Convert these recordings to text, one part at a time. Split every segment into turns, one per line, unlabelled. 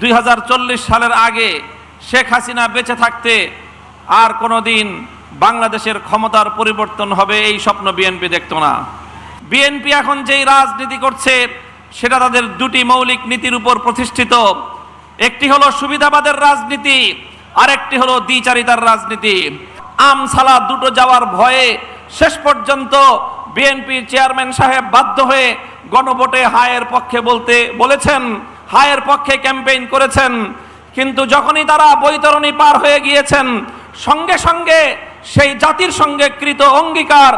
2040 সালের আগে শেখ হাসিনা বেঁচে থাকতে আর কোনোদিন বাংলাদেশের ক্ষমতার পরিবর্তন হবে এই স্বপ্ন বিএনপি দেখত না। বিএনপি এখন যেই রাজনীতি করছে সেটা তাদের দুটি মৌলিক নীতির উপর প্রতিষ্ঠিত। একটি হলো সুবিধাবাদের রাজনীতি, আর একটি হলো দ্বিচারিতার রাজনীতি। আমসালা দুটো যাওয়ার ভয়ে শেষ পর্যন্ত বিএনপির চেয়ারম্যান সাহেব বাধ্য হয়ে গণভোটে হায়ের পক্ষে বলেছেন, হায়ের পক্ষে ক্যাম্পেইন করেছেন। কিন্তু যখনই তারা বৈতরণী পার হয়ে গিয়েছেন, সঙ্গে সঙ্গে সেই জাতির সঙ্গে কৃত অঙ্গীকার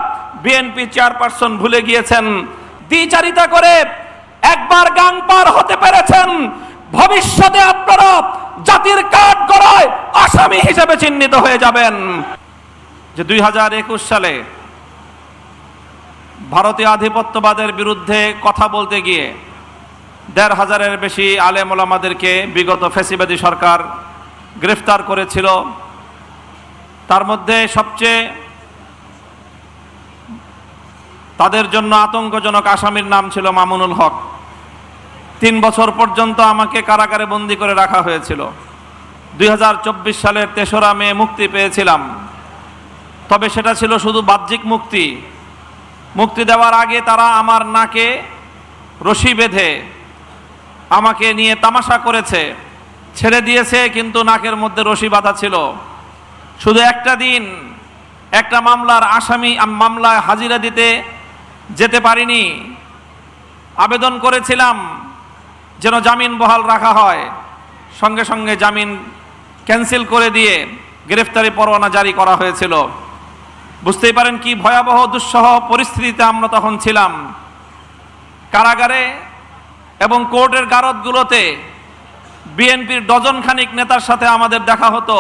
বিএনপি চেয়ারপারসন ভুলে গিয়েছেন। দ্বিচারিতা করে একবার গাং পার হতে পেরেছেন, ভবিষ্যতে আপনারা জাতির কাঠগড়ায় আসামি হিসেবে চিহ্নিত হয়ে যাবেন। যে 2021 সালে ভারতীয় আধিপত্যবাদের বিরুদ্ধে কথা বলতে গিয়ে 1,500-এর বেশি আলেম ওলামাদেরকে বিগত ফ্যাসিবাদী সরকার গ্রেফতার করেছিল। তার মধ্যে সবচেয়ে তাদের জন্য আতঙ্কজনক আসামির নাম ছিল মামুনুল হক। 3 বছর পর্যন্ত আমাকে কারাগারে বন্দী করে রাখা হয়েছিল। 2024 সালের 3রা মে মুক্তি পেয়েছিলাম, তবে সেটা ছিল শুধু বাহ্যিক মুক্তি। মুক্তি দেওয়ার আগে তারা আমার নাকে রশি বেঁধে আমাকে নিয়ে তামাশা করেছে। ছেড়ে দিয়েছে, কিন্তু নাকের মধ্যে রশি বাঁধা ছিল। শুধু একটা দিন একটা মামলার আসামি মামলায় হাজিরা দিতে যেতে পারিনি। আবেদন করেছিলাম যেন জামিন বহাল রাখা হয়, সঙ্গে সঙ্গে জামিন ক্যান্সেল করে দিয়ে গ্রেফতারি পরোয়ানা জারি করা হয়েছিল। বুঝতেই পারেন কি ভয়াবহ দুঃসহ পরিস্থিতিতে আমরা তখন ছিলাম। কারাগারে এবং কোর্টের গারদগুলোতে বিএনপির ডজনখানিক নেতার সাথে আমাদের দেখা হতো।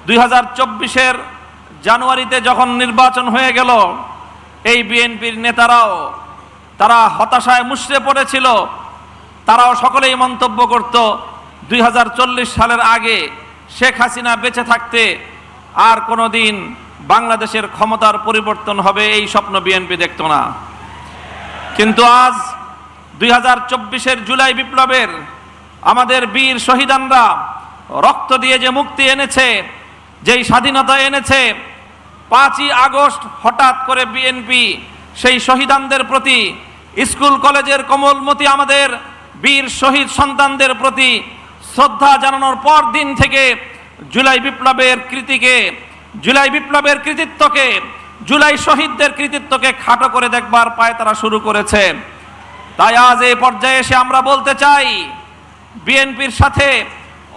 2024-এর জানুয়ারিতে যখন নির্বাচন হয়ে গেল, এই বিএনপির নেতারাও তারা হতাশায় মুষড়ে পড়েছিল। তারাও সকলেই মন্তব্য করত 2040 সালের আগে শেখ হাসিনা বেঁচে থাকতে আর কোনোদিন বাংলাদেশের ক্ষমতার পরিবর্তন হবে এই স্বপ্ন বিএনপি দেখত না। কিন্তু আজ 2024-এর জুলাই বিপ্লবের আমাদের বীর শহীদানরা রক্ত দিয়ে যে মুক্তি এনেছে, যেই স্বাধীনতা এনেছে, 5ই আগস্ট হঠাৎ করে বিএনপি সেই শহীদানদের প্রতি, স্কুল কলেজের কোমলমতি আমাদের বীর শহীদ সন্তানদের প্রতি শ্রদ্ধা জানানোর পর দিন থেকে জুলাই বিপ্লবের কৃতিত্বকে, জুলাই শহীদদের কৃতিত্বকে খাটো করে দেখবার পায়তারা শুরু করেছে। তাই আজ এই পর্যায়ে এসে আমরা বলতে চাই, বিএনপির সাথে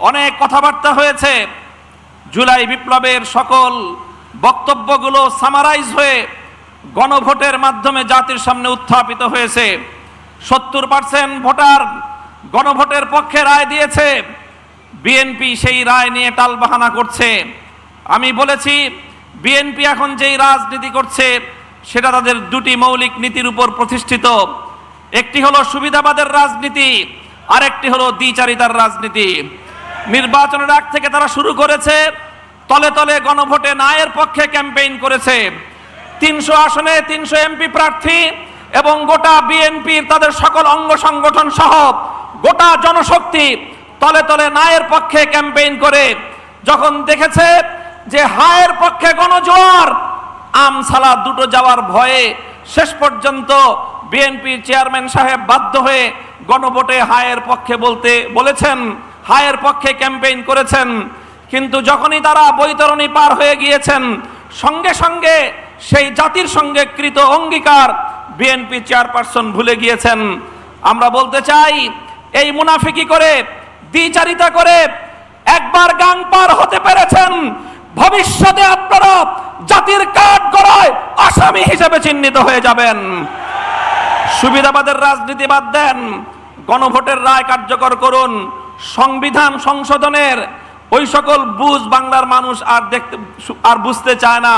অনেক কথাবার্তা হয়েছে। জুলাই বিপ্লবের সকল বক্তব্যগুলো সামারাইজ হয়ে গণভোটের মাধ্যমে জাতির সামনে উত্থাপিত হয়েছে। 70% ভোটার গণভোটের পক্ষে রায় দিয়েছে। বিএনপি সেই রায় নিয়ে টালবাহানা করছে। আমি বলেছি, বিএনপি এখন যেই রাজনীতি করছে সেটা তাদের দুটি মৌলিক নীতির উপর প্রতিষ্ঠিত। একটি হলো সুবিধাবাদের রাজনীতি, আর একটি হলো দ্বিচারিতার রাজনীতি। নির্বাচনের আগ থেকে তারা শুরু করেছে তলে তলে গণভোটে নায়ের পক্ষে ক্যাম্পেইন করেছে। 300 আসনে 300 এমপি প্রার্থী এবং গোটা বিএনপির তাদের সকল অঙ্গ সংগঠন সহ গোটা জনশক্তি তলে তলে নায়ের পক্ষে ক্যাম্পেইন করে যখন দেখেছে যে হায়ের পক্ষে গণজোয়ার, আমসালা দুটো যাওয়ার ভয়ে শেষ পর্যন্ত বিএনপির চেয়ারম্যান সাহেব বাধ্য হয়ে গণভোটে হায়ের পক্ষে বলেছেন, হায়ের পক্ষে ক্যাম্পেইন করেছেন। কিন্তু যখনই তারা বৈতরণী পার হয়ে গিয়েছেন, সঙ্গে সঙ্গে সেই জাতির সঙ্গে কৃত অঙ্গীকার বিএনপি চেয়ারপারসন ভুলে গিয়েছেন। আমরা বলতে চাই, এই মুনাফিকি করে, দ্বিচারিতা করে একবার গাং পার হতে পেরেছেন, ভবিষ্যতে আপনারা জাতির কাঠগড়ায় আসামি হিসেবে চিহ্নিত হয়ে যাবেন। সুবিধাবাদের রাজনীতি বাদ দেন, গণভোটের রায় কার্যকর করুন। সংবিধান সংশোধনের ওই সকল বুঝ বাংলার মানুষ আর বুঝতে চায় না।